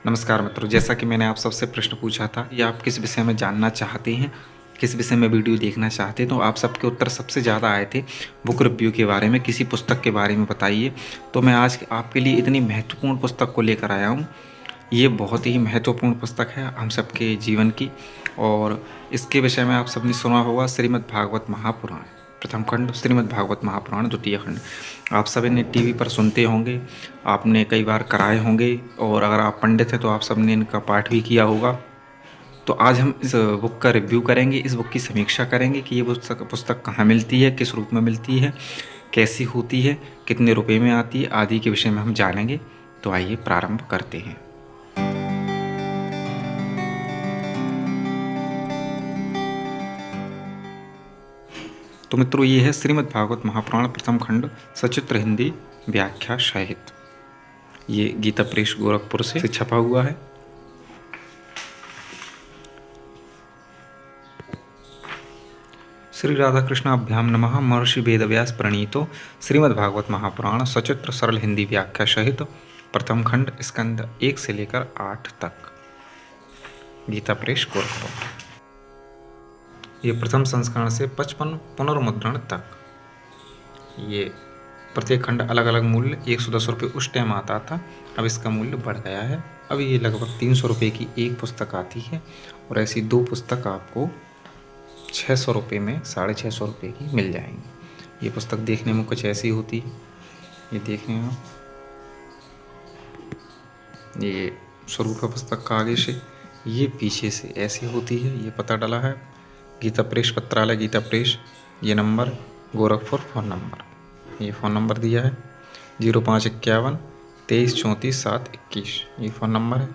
नमस्कार मित्रों, जैसा कि मैंने आप सबसे प्रश्न पूछा था या आप किस विषय में जानना चाहते हैं, किस विषय में वीडियो देखना चाहते हैं, तो आप सबके उत्तर सबसे ज़्यादा आए थे बुक रिव्यू के बारे में, किसी पुस्तक के बारे में बताइए। तो मैं आज आपके लिए इतनी महत्वपूर्ण पुस्तक को लेकर आया हूँ। ये बहुत ही महत्वपूर्ण पुस्तक है हम सबके जीवन की, और इसके विषय में आप सबने सुना होगा श्रीमद् भागवत महापुराण प्रथम खंड, श्रीमद् भागवत महापुराण द्वितीय खंड। आप सभी ने टीवी पर सुनते होंगे, आपने कई बार कराए होंगे, और अगर आप पंडित हैं तो आप सबने इनका पाठ भी किया होगा। तो आज हम इस बुक का रिव्यू करेंगे, इस बुक की समीक्षा करेंगे कि ये पुस्तक कहाँ मिलती है, किस रूप में मिलती है, कैसी होती है, कितने रुपए में आती है, आदि के विषय में हम जानेंगे। तो आइए प्रारंभ करते हैं। तो मित्रों, ये है श्रीमद् भागवत महापुराण प्रथम खंड सचित्र हिंदी व्याख्या सहित। ये गीता प्रेस गोरखपुर से छपा हुआ है। श्री राधा कृष्णाभ्याम नमः। महर्षि वेदव्यास प्रणीतो श्रीमद् भागवत महापुराण सचित्र सरल हिंदी व्याख्या सहित प्रथम खंड स्कंद 1 से लेकर 8 तक। गीता प्रेस गोरखपुर। ये प्रथम संस्करण से 55 पुनर्मुद्रण तक। ये प्रत्येक खंड अलग अलग मूल्य 110 रुपये उस टाइम आता था, अब इसका मूल्य बढ़ गया है। अब ये लगभग 300 रुपये की एक पुस्तक आती है, और ऐसी 2 पुस्तक आपको 600 रुपये में 650 रुपये की मिल जाएंगी। ये पुस्तक देखने में कुछ ऐसी होती है। ये देखने में ये स्वरूप है पुस्तक का आगे से, ये पीछे से ऐसी होती है। ये पता डला है गीता प्रेस, पत्रालय गीता प्रेस। ये नंबर गोरखपुर फ़ोन नंबर, ये फ़ोन नंबर दिया है 0551 23 34 721। ये फ़ोन नंबर है।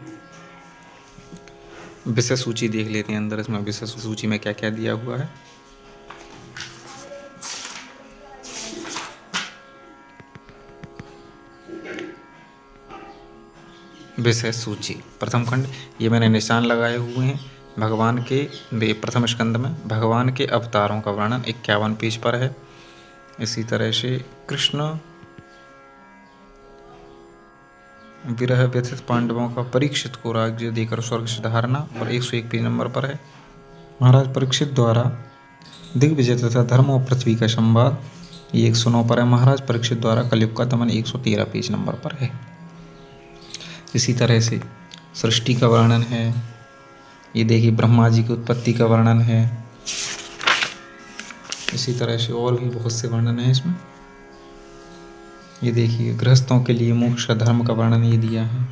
विषय सूची देख लेते हैं अंदर इसमें विषय सूची में क्या क्या दिया हुआ है। विषय सूची प्रथम खंड, ये मैंने निशान लगाए हुए हैं। भगवान के प्रथम स्कंद में भगवान के अवतारों का वर्णन 51 पेज पर है। इसी तरह से कृष्ण विरह व्यथित पांडवों का परीक्षित को राज्य देकर स्वर्ग से धारणा, और 101 पेज नंबर पर है। महाराज परीक्षित द्वारा दिग्विजय तथा धर्म और पृथ्वी का संवाद, ये 109 पर है। महाराज परीक्षित द्वारा कलयुग का दमन 113 पेज नंबर पर है। इसी तरह से सृष्टि का वर्णन है। ये देखिए ब्रह्मा जी की उत्पत्ति का वर्णन है। इसी तरह से और भी बहुत से वर्णन है इसमें। ये देखिए गृहस्थों के लिए मोक्ष धर्म का वर्णन ये दिया है।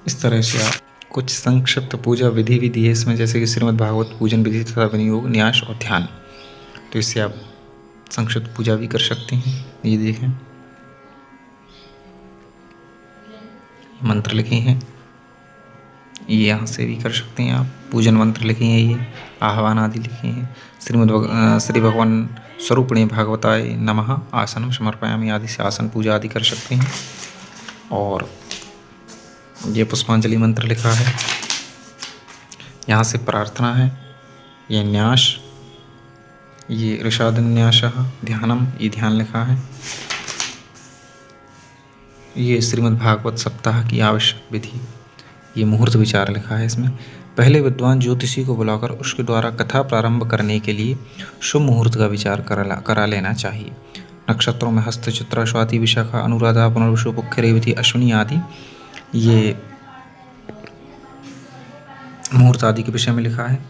इस तरह से आप कुछ संक्षिप्त पूजा विधि भी दी है इसमें, जैसे कि श्रीमद् भागवत पूजन विधि तथा विनियोग, न्यास और ध्यान। तो इससे आप संक्षिप्त पूजा भी कर सकते हैं। ये देखें मंत्र लिखे हैं, ये यहाँ से भी कर सकते हैं आप। पूजन मंत्र लिखे हैं, ये आह्वान आदि लिखे हैं। श्री भगवान स्वरूपिणे भागवताय नमः आसनम समर्पयामि आदि से आसन पूजा आदि कर सकते हैं। और ये पुष्पांजलि मंत्र लिखा है, यहाँ से प्रार्थना है। ये न्यास, ये ऋषादन्यासः ध्यानम, ये ध्यान लिखा है। ये श्रीमद् भागवत सप्ताह की आवश्यक विधि, ये मुहूर्त विचार लिखा है इसमें। पहले विद्वान ज्योतिषी को बुलाकर उसके द्वारा कथा प्रारंभ करने के लिए शुभ मुहूर्त का विचार करा लेना चाहिए। नक्षत्रों में हस्त, चित्रा, स्वाति, विशाखा, अनुराधा, पुनर्वसु, पुख्य, रेवती, अश्विनी आदि ये मुहूर्त आदि के विषय में लिखा है।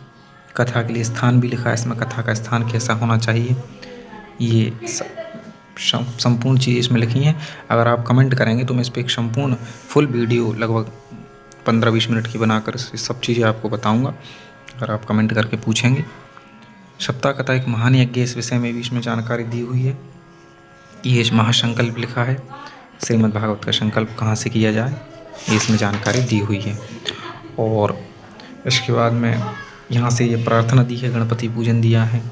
कथा के लिए स्थान भी लिखा है इसमें, कथा का स्थान कैसा होना चाहिए, ये संपूर्ण चीज़ इसमें लिखी हैं। अगर आप कमेंट करेंगे तो मैं इस पर एक संपूर्ण फुल वीडियो लगभग 15-20 मिनट की बनाकर सब चीज़ें आपको बताऊंगा, अगर आप कमेंट करके पूछेंगे। सप्ताह कथा एक महान यज्ञ, इस विषय में भी इसमें जानकारी दी हुई है। ये महासंकल्प लिखा है, श्रीमद् भागवत का संकल्प कहाँ से किया जाए, ये इसमें जानकारी दी हुई है। और इसके बाद में यहाँ से ये प्रार्थना दी है, गणपति पूजन दिया है।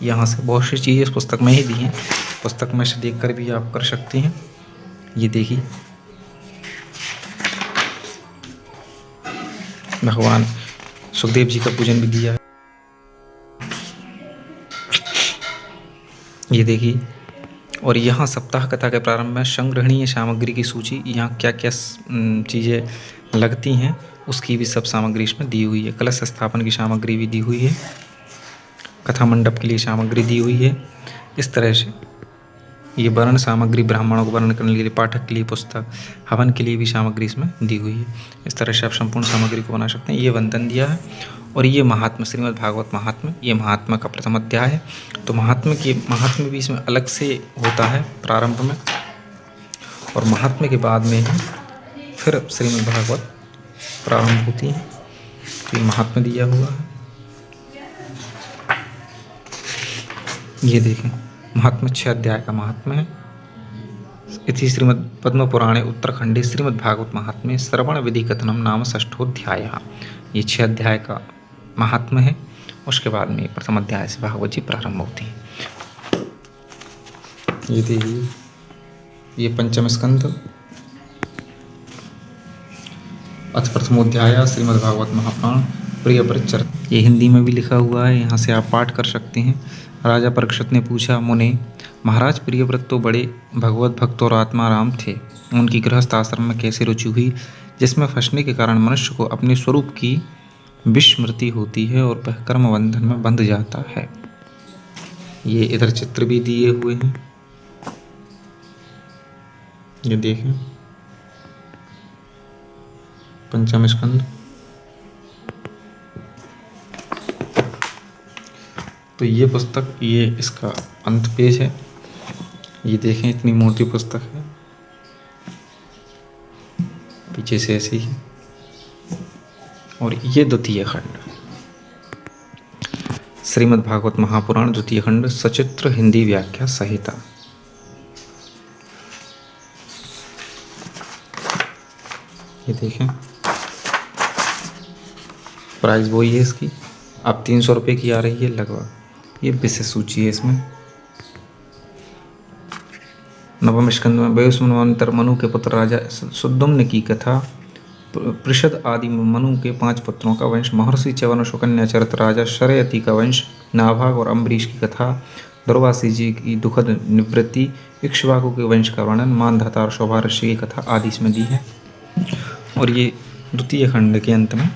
यहाँ से बहुत सी चीज़ें इस पुस्तक में ही दी हैं, पुस्तक में से देखकर भी आप कर सकते हैं। ये देखिए भगवान सुखदेव जी का पूजन भी दिया है। ये देखिए और यहाँ सप्ताह कथा के प्रारंभ में संग्रहणीय सामग्री की सूची, यहाँ क्या क्या चीज़ें लगती हैं उसकी भी सब सामग्री इसमें दी हुई है। कलश स्थापन की सामग्री भी दी हुई है, कथा मंडप के लिए सामग्री दी हुई है। इस तरह से ये वर्ण सामग्री, ब्राह्मणों को वर्ण करने के लिए, पाठक के लिए पुस्तक, हवन के लिए भी सामग्री इसमें दी हुई है। इस तरह से आप संपूर्ण सामग्री को बना सकते हैं। ये वंदन दिया है। और ये महात्म्य, श्रीमद् भागवत महात्म्य, ये महात्मा का प्रथम अध्याय है। तो महात्म्य भी इसमें अलग से होता है प्रारंभ में, और महात्म्य के बाद में ही फिर श्रीमद् भागवत प्रारंभ होती है। तो ये महात्म्य दिया हुआ है। ये देखें, महात्म्य 6 अध्याय का महात्म्य है। इति श्रीमद् पद्म पुराणे उत्तरखंडे श्रीमद् भागवत महात्म्य श्रवण विधि कथनम नाम षष्ठोध्याय। ये 6 अध्याय का महात्म्य है। उसके बाद में प्रथम अध्याय से भागवत जी प्रारंभ होती है। ये देखिए, ये पंचम स्कंध, अथ प्रथमोध्याय श्रीमद् भागवत महापुराण प्रिय परिचर। ये हिंदी में भी लिखा हुआ है, यहाँ से आप पाठ कर सकते हैं। राजा परीक्षित ने पूछा, मुने महाराज प्रियव्रत तो बड़े भगवत भक्त और आत्मा राम थे, उनकी गृहस्थ आश्रम में कैसे रुचि हुई जिसमें फंसने के कारण मनुष्य को अपने स्वरूप की विस्मृति होती है और वह कर्म बंधन में बंध जाता है। ये इधर चित्र भी दिए हुए हैं, ये देखें, पंचम स्कंद। तो ये पुस्तक, ये इसका अंत पेज है। ये देखें, इतनी मोटी पुस्तक है, पीछे से ऐसी है। और ये द्वितीय खंड, श्रीमद् भागवत महापुराण द्वितीय खंड, सचित्र हिंदी व्याख्या संहिता। ये देखें, प्राइस वही है इसकी, अब 300 रुपये की आ रही है लगभग। ये विशेष सूची है इसमें। नवम स्कंद में वयोस्मन्वंतर मनु के पुत्र राजा सुद्युम्न की कथा, पृषद आदि मनु के 5 पुत्रों का वंश, महर्षि च्यवन सुकन्या चरित, राजा शरयति का वंश, नाभाग और अम्बरीश की कथा, दुर्वासी जी की दुखद निवृत्ति, इक्ष्वाकु के वंश का वर्णन, मानधाता और शोभा ऋषि की कथा आदि इसमें दी है। और ये द्वितीय खंड के अंत में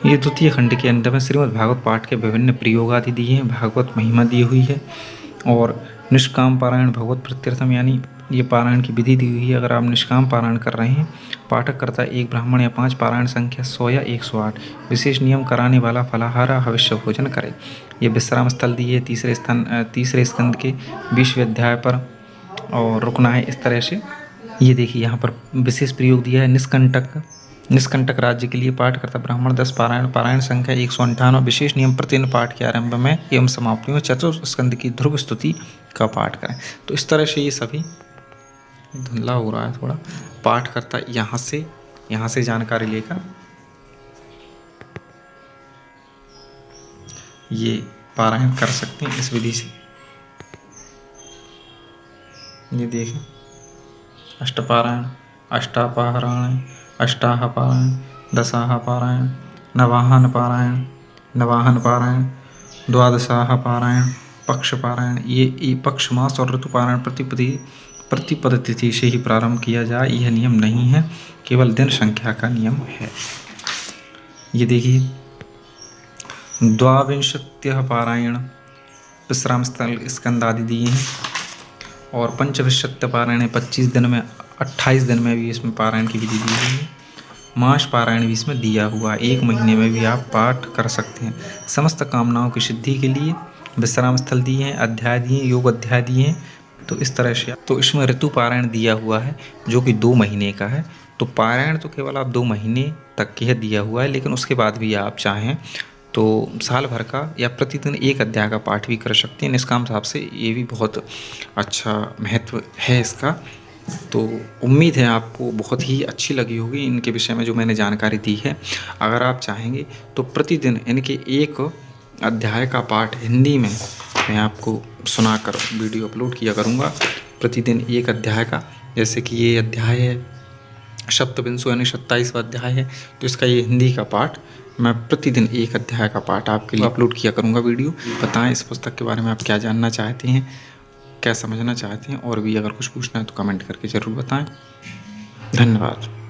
ये द्वितीय खंड के अंत में श्रीमद् भागवत पाठ के विभिन्न प्रयोग आदि दिए हैं, भागवत महिमा दी हुई है, और निष्काम पारायण भगवत प्रत्यर्थम, यानी ये पारायण की विधि दी हुई है। अगर आप निष्काम पारायण कर रहे हैं, पाठक करता 1 ब्राह्मण या 5, पारायण संख्या 100 या 108, विशेष नियम कराने वाला फलाहार हविष्य भोजन करे। ये विश्राम स्थल दी है तीसरे स्कंद के 20वें अध्याय पर, और रुकना है इस तरह से। ये देखिए, यहाँ पर विशेष प्रयोग दिया है, निष्कंटक राज्य के लिए पाठ करता ब्राह्मण 10 पारायण संख्या 158, विशेष नियम प्रतिदिन पाठ के आरंभ में एवं समाप्ति में चतुर्थ स्कंद की ध्रुव स्तुति का पाठ करें। तो इस तरह से ये सभी, धुंधला हो रहा है थोड़ा, पाठ करता यहाँ से जानकारी लेकर ये पारायण कर सकते हैं इस विधि से। ये देखें, अष्टपारायण, अष्टापारायण, अष्टाह पारायण, दशाह पारायण, नवाहन पारायण, द्वादशाह पारायण, पक्ष पारायण। ये पक्ष, मास और ऋतु पारायण प्रतिपद तिथि से ही प्रारंभ किया जाए, यह नियम नहीं है, केवल दिन संख्या का नियम है। ये देखिए, द्वाविंशत्यः पारायण, विश्राम स्थल स्कंद आदि दिए हैं, और पंचविंशत्य पारायण 25 दिन में, 28 दिन में भी इसमें पारायण की विधि दी हुई है। मास पारायण भी इसमें दिया हुआ, 1 महीने में भी आप पाठ कर सकते हैं। समस्त कामनाओं की सिद्धि के लिए विश्राम स्थल दिए हैं, अध्याय दिए, योग अध्याय दिए हैं। तो इस तरह से, तो इसमें ऋतु पारायण दिया हुआ है जो कि 2 महीने का है। तो पारायण तो केवल आप 2 महीने तक के दिया हुआ है, लेकिन उसके बाद भी आप चाहें तो साल भर का या प्रतिदिन 1 अध्याय का पाठ भी कर सकते हैं। निष्काम हिसाब से ये भी बहुत अच्छा महत्व है इसका। तो उम्मीद है आपको बहुत ही अच्छी लगी होगी इनके विषय में जो मैंने जानकारी दी है। अगर आप चाहेंगे तो प्रतिदिन इनके 1 अध्याय का पाठ हिंदी में मैं आपको सुनाकर वीडियो अपलोड किया करूँगा, प्रतिदिन 1 अध्याय का। जैसे कि ये अध्याय है सप्तविंशो यानी 27वां अध्याय है। तो इसका ये हिंदी का पाठ, मैं प्रतिदिन एक अध्याय का पाठ आपके लिए अपलोड किया करूँगा वीडियो। बताएं इस पुस्तक के बारे में आप क्या जानना चाहते हैं, क्या समझना चाहते हैं, और भी अगर कुछ पूछना है तो कमेंट करके ज़रूर बताएं। धन्यवाद।